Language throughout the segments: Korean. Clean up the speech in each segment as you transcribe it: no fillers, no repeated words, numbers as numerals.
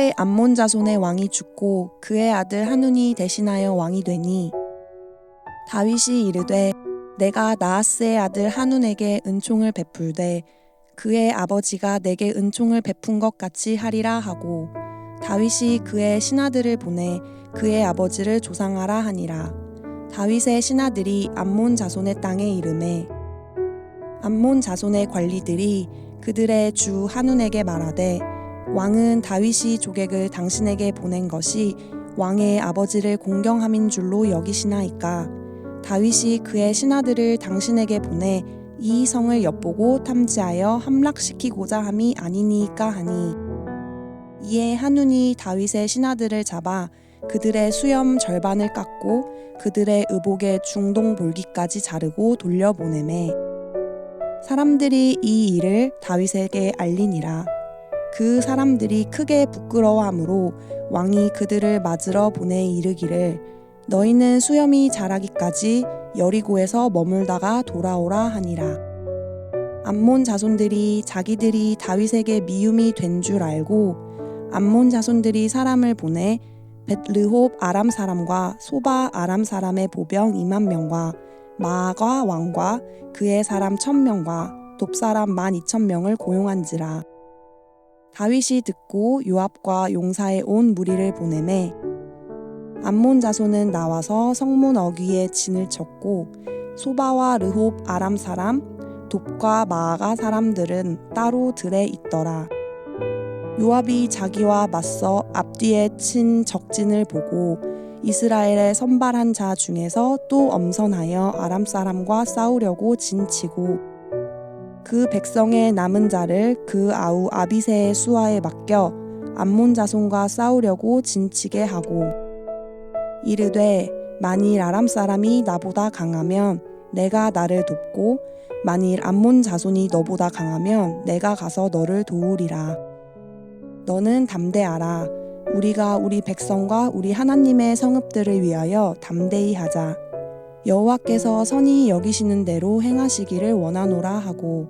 후에 암몬 자손의 왕이 죽고 그의 아들 하눈이 대신하여 왕이 되니 다윗이 이르되 내가 나하스의 아들 하눈에게 은총을 베풀되 그의 아버지가 내게 은총을 베푼 것 같이 하리라 하고 다윗이 그의 신하들을 보내 그의 아버지를 조상하라 하니라. 다윗의 신하들이 암몬 자손의 땅에 이르매 암몬 자손의 관리들이 그들의 주 하눈에게 말하되 왕은 다윗이 조객을 당신에게 보낸 것이 왕의 아버지를 공경함인 줄로 여기시나이까. 다윗이 그의 신하들을 당신에게 보내 이 성을 엿보고 탐지하여 함락시키고자 함이 아니니까 하니 이에 하눈이 다윗의 신하들을 잡아 그들의 수염 절반을 깎고 그들의 의복의 중동 볼기까지 자르고 돌려보내매 사람들이 이 일을 다윗에게 알리니라. 그 사람들이 크게 부끄러워하므로 왕이 그들을 맞으러 보내 이르기를 너희는 수염이 자라기까지 여리고에서 머물다가 돌아오라 하니라. 암몬 자손들이 자기들이 다윗에게 미움이 된 줄 알고 암몬 자손들이 사람을 보내 벳르홉 아람 사람과 소바 아람 사람의 보병 2만 명과 마아가 왕과 그의 사람 1,000명과 돕 사람 12,000명을 고용한지라. 다윗이 듣고 요압과 용사의 온 무리를 보내매 암몬 자손은 나와서 성문 어귀에 진을 쳤고 소바와 르홉 아람 사람 돕과 마아가 사람들은 따로 들에 있더라. 요압이 자기와 맞서 앞뒤에 친 적진을 보고 이스라엘의 선발한 자 중에서 또 엄선하여 아람 사람과 싸우려고 진치고 그 백성의 남은 자를 그 아우 아비새의 수하에 맡겨 암몬 자손과 싸우려고 진치게 하고 이르되 만일 아람 사람이 나보다 강하면 내가 나를 돕고 만일 암몬 자손이 너보다 강하면 내가 가서 너를 도우리라. 너는 담대하라. 우리가 우리 백성과 우리 하나님의 성읍들을 위하여 담대히 하자. 여호와께서 선히 여기시는 대로 행하시기를 원하노라 하고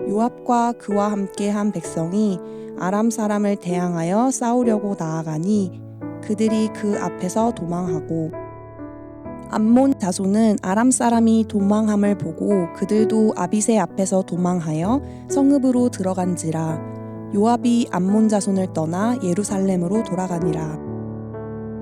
요압과 그와 함께한 백성이 아람 사람을 대항하여 싸우려고 나아가니 그들이 그 앞에서 도망하고 암몬 자손은 아람 사람이 도망함을 보고 그들도 아비새 앞에서 도망하여 성읍으로 들어간지라. 요압이 암몬 자손을 떠나 예루살렘으로 돌아가니라.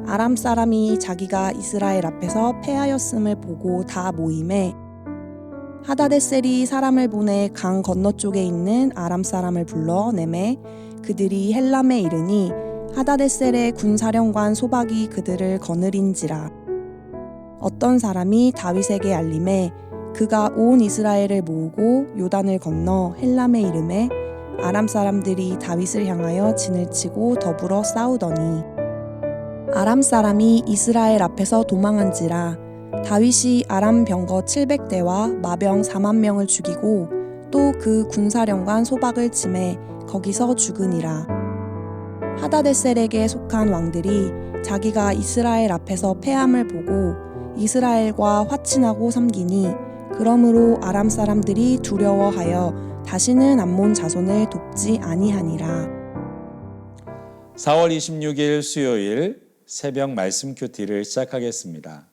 아람 사람이 자기가 이스라엘 앞에서 패하였음을 보고 다 모임에 하다데셀이 사람을 보내 강 건너쪽에 있는 아람 사람을 불러 내매 그들이 헬람에 이르니 하다데셀의 군사령관 소박이 그들을 거느린지라. 어떤 사람이 다윗에게 알림해 그가 온 이스라엘을 모으고 요단을 건너 헬람에 이르매 아람 사람들이 다윗을 향하여 진을 치고 더불어 싸우더니 아람 사람이 이스라엘 앞에서 도망한지라. 다윗이 아람 병거 700대와 마병 4만 명을 죽이고 또 그 군사령관 소박을 치매 거기서 죽으니라. 하다데셀에게 속한 왕들이 자기가 이스라엘 앞에서 패함을 보고 이스라엘과 화친하고 섬기니 그러므로 아람 사람들이 두려워하여 다시는 암몬 자손을 돕지 아니하니라. 4월 26일 수요일 새벽 말씀 큐티를 시작하겠습니다.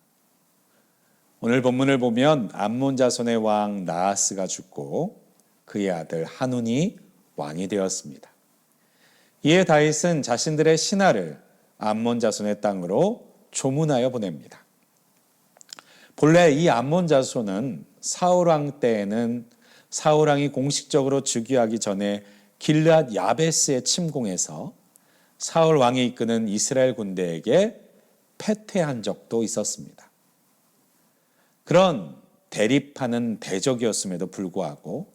오늘 본문을 보면 암몬 자손의 왕 나하스가 죽고 그의 아들 하눈이 왕이 되었습니다. 이에 다윗은 자신들의 신하를 암몬 자손의 땅으로 조문하여 보냅니다. 본래 이 암몬 자손은 사울 왕 때에는 사울 왕이 공식적으로 즉위하기 전에 길르앗 야베스에 침공해서 사울 왕이 이끄는 이스라엘 군대에게 패퇴한 적도 있었습니다. 그런 대립하는 대적이었음에도 불구하고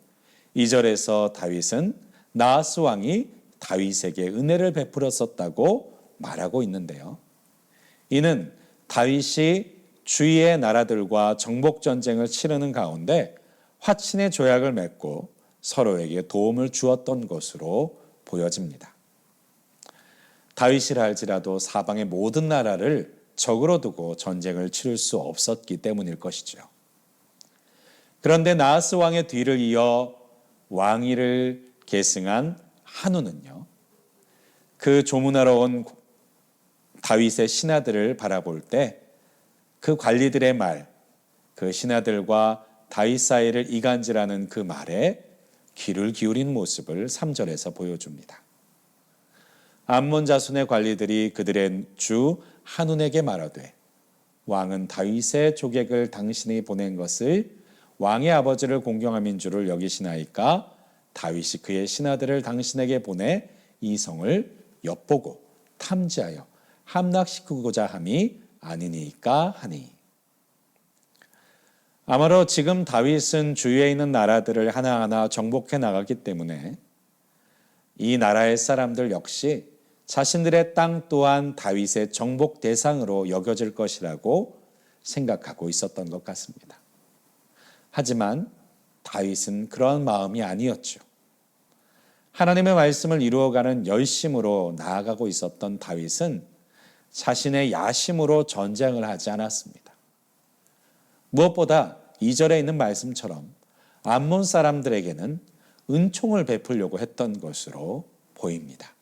2절에서 다윗은 나하스 왕이 다윗에게 은혜를 베풀었었다고 말하고 있는데요. 이는 다윗이 주위의 나라들과 정복전쟁을 치르는 가운데 화친의 조약을 맺고 서로에게 도움을 주었던 것으로 보여집니다. 다윗이라 할지라도 사방의 모든 나라를 적으로 두고 전쟁을 치를 수 없었기 때문일 것이죠. 그런데 나하스 왕의 뒤를 이어 왕위를 계승한 한우는요, 그 조문하러 온 다윗의 신하들을 바라볼 때 그 관리들의 말, 그 신하들과 다윗 사이를 이간질하는 그 말에 귀를 기울인 모습을 3절에서 보여줍니다. 암몬 자손의 관리들이 그들의 주 한운에게 말하되 왕은 다윗의 조객을 당신이 보낸 것을 왕의 아버지를 공경함인 줄을 여기시나이까 다윗이 그의 신하들을 당신에게 보내 이 성을 엿보고 탐지하여 함락시키고자 함이 아니니까 하니. 아마도 지금 다윗은 주위에 있는 나라들을 하나하나 정복해 나가기 때문에 이 나라의 사람들 역시 자신들의 땅 또한 다윗의 정복 대상으로 여겨질 것이라고 생각하고 있었던 것 같습니다. 하지만 다윗은 그런 마음이 아니었죠. 하나님의 말씀을 이루어가는 열심으로 나아가고 있었던 다윗은 자신의 야심으로 전쟁을 하지 않았습니다. 무엇보다 2절에 있는 말씀처럼 암몬 사람들에게는 은총을 베풀려고 했던 것으로 보입니다.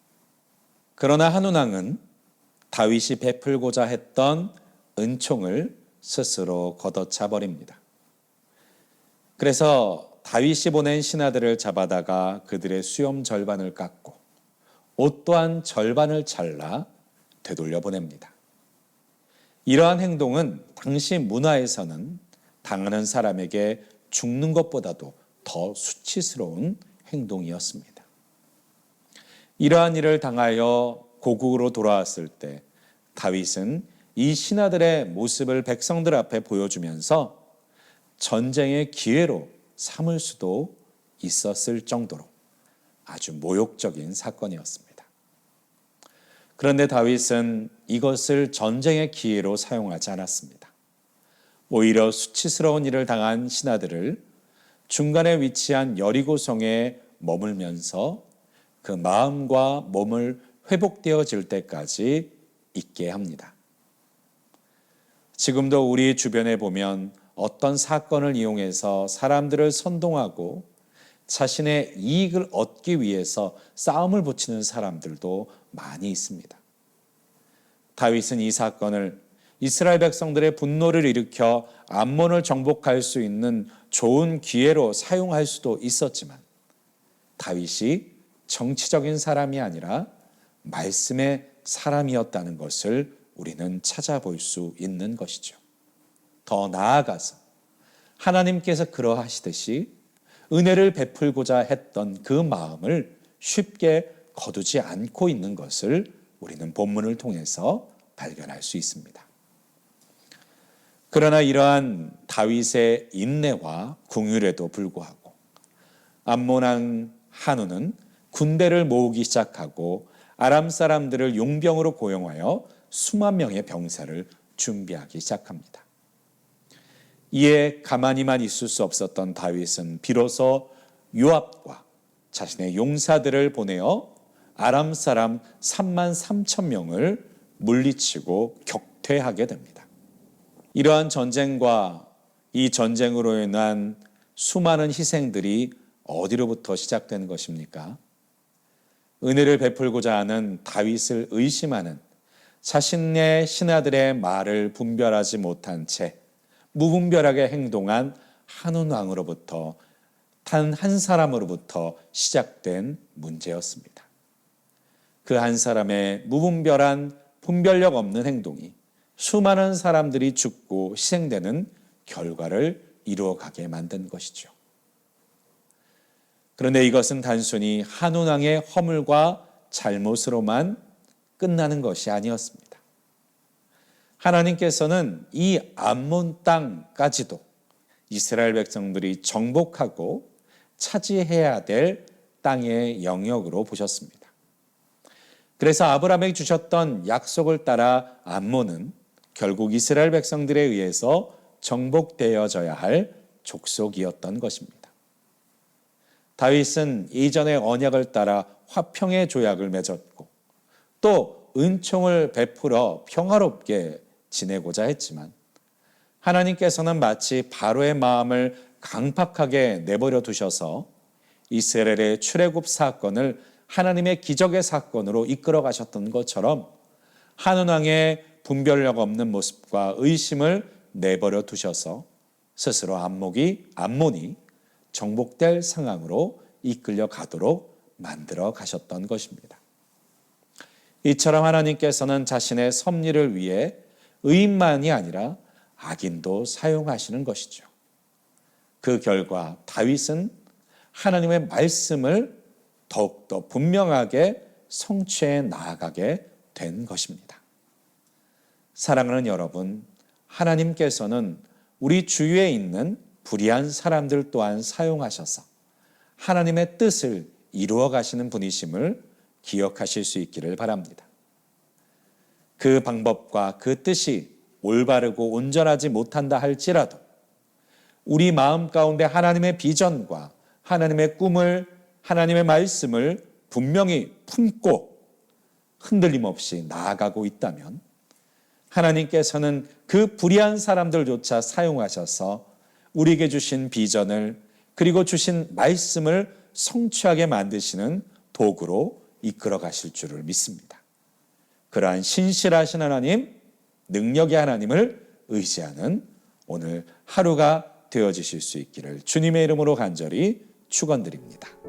그러나 한운 왕은 다윗이 베풀고자 했던 은총을 스스로 걷어차 버립니다. 그래서 다윗이 보낸 신하들을 잡아다가 그들의 수염 절반을 깎고 옷 또한 절반을 잘라 되돌려 보냅니다. 이러한 행동은 당시 문화에서는 당하는 사람에게 죽는 것보다도 더 수치스러운 행동이었습니다. 이러한 일을 당하여 고국으로 돌아왔을 때 다윗은 이 신하들의 모습을 백성들 앞에 보여주면서 전쟁의 기회로 삼을 수도 있었을 정도로 아주 모욕적인 사건이었습니다. 그런데 다윗은 이것을 전쟁의 기회로 사용하지 않았습니다. 오히려 수치스러운 일을 당한 신하들을 중간에 위치한 여리고성에 머물면서 그 마음과 몸을 회복되어질 때까지 있게 합니다. 지금도 우리 주변에 보면 어떤 사건을 이용해서 사람들을 선동하고 자신의 이익을 얻기 위해서 싸움을 붙이는 사람들도 많이 있습니다. 다윗은 이 사건을 이스라엘 백성들의 분노를 일으켜 암몬을 정복할 수 있는 좋은 기회로 사용할 수도 있었지만 다윗이 정치적인 사람이 아니라 말씀의 사람이었다는 것을 우리는 찾아볼 수 있는 것이죠. 더 나아가서 하나님께서 그러하시듯이 은혜를 베풀고자 했던 그 마음을 쉽게 거두지 않고 있는 것을 우리는 본문을 통해서 발견할 수 있습니다. 그러나 이러한 다윗의 인내와 궁율에도 불구하고 암몬 왕 한운은 군대를 모으기 시작하고 아람 사람들을 용병으로 고용하여 수만 명의 병사를 준비하기 시작합니다. 이에 가만히만 있을 수 없었던 다윗은 비로소 요압과 자신의 용사들을 보내어 아람 사람 3만 3천 명을 물리치고 격퇴하게 됩니다. 이러한 전쟁과 이 전쟁으로 인한 수많은 희생들이 어디로부터 시작된 것입니까? 은혜를 베풀고자 하는 다윗을 의심하는 자신의 신하들의 말을 분별하지 못한 채 무분별하게 행동한 한운 왕으로부터 단 한 사람으로부터 시작된 문제였습니다. 그 한 사람의 무분별한 분별력 없는 행동이 수많은 사람들이 죽고 희생되는 결과를 이루어가게 만든 것이죠. 그런데 이것은 단순히 한운 왕의 허물과 잘못으로만 끝나는 것이 아니었습니다. 하나님께서는 이 암몬 땅까지도 이스라엘 백성들이 정복하고 차지해야 될 땅의 영역으로 보셨습니다. 그래서 아브라함에게 주셨던 약속을 따라 암몬은 결국 이스라엘 백성들에 의해서 정복되어져야 할 족속이었던 것입니다. 다윗은 이전의 언약을 따라 화평의 조약을 맺었고 또 은총을 베풀어 평화롭게 지내고자 했지만 하나님께서는 마치 바로의 마음을 강팍하게 내버려 두셔서 이스라엘의 출애굽 사건을 하나님의 기적의 사건으로 이끌어 가셨던 것처럼 한은왕의 분별력 없는 모습과 의심을 내버려 두셔서 스스로 암몬이 정복될 상황으로 이끌려 가도록 만들어 가셨던 것입니다. 이처럼 하나님께서는 자신의 섭리를 위해 의인만이 아니라 악인도 사용하시는 것이죠. 그 결과 다윗은 하나님의 말씀을 더욱더 분명하게 성취해 나아가게 된 것입니다. 사랑하는 여러분, 하나님께서는 우리 주위에 있는 불의한 사람들 또한 사용하셔서 하나님의 뜻을 이루어 가시는 분이심을 기억하실 수 있기를 바랍니다. 그 방법과 그 뜻이 올바르고 온전하지 못한다 할지라도 우리 마음 가운데 하나님의 비전과 하나님의 꿈을, 하나님의 말씀을 분명히 품고 흔들림 없이 나아가고 있다면 하나님께서는 그 불의한 사람들조차 사용하셔서 우리에게 주신 비전을 그리고 주신 말씀을 성취하게 만드시는 도구로 이끌어 가실 줄을 믿습니다. 그러한 신실하신 하나님, 능력의 하나님을 의지하는 오늘 하루가 되어지실 수 있기를 주님의 이름으로 간절히 축원드립니다.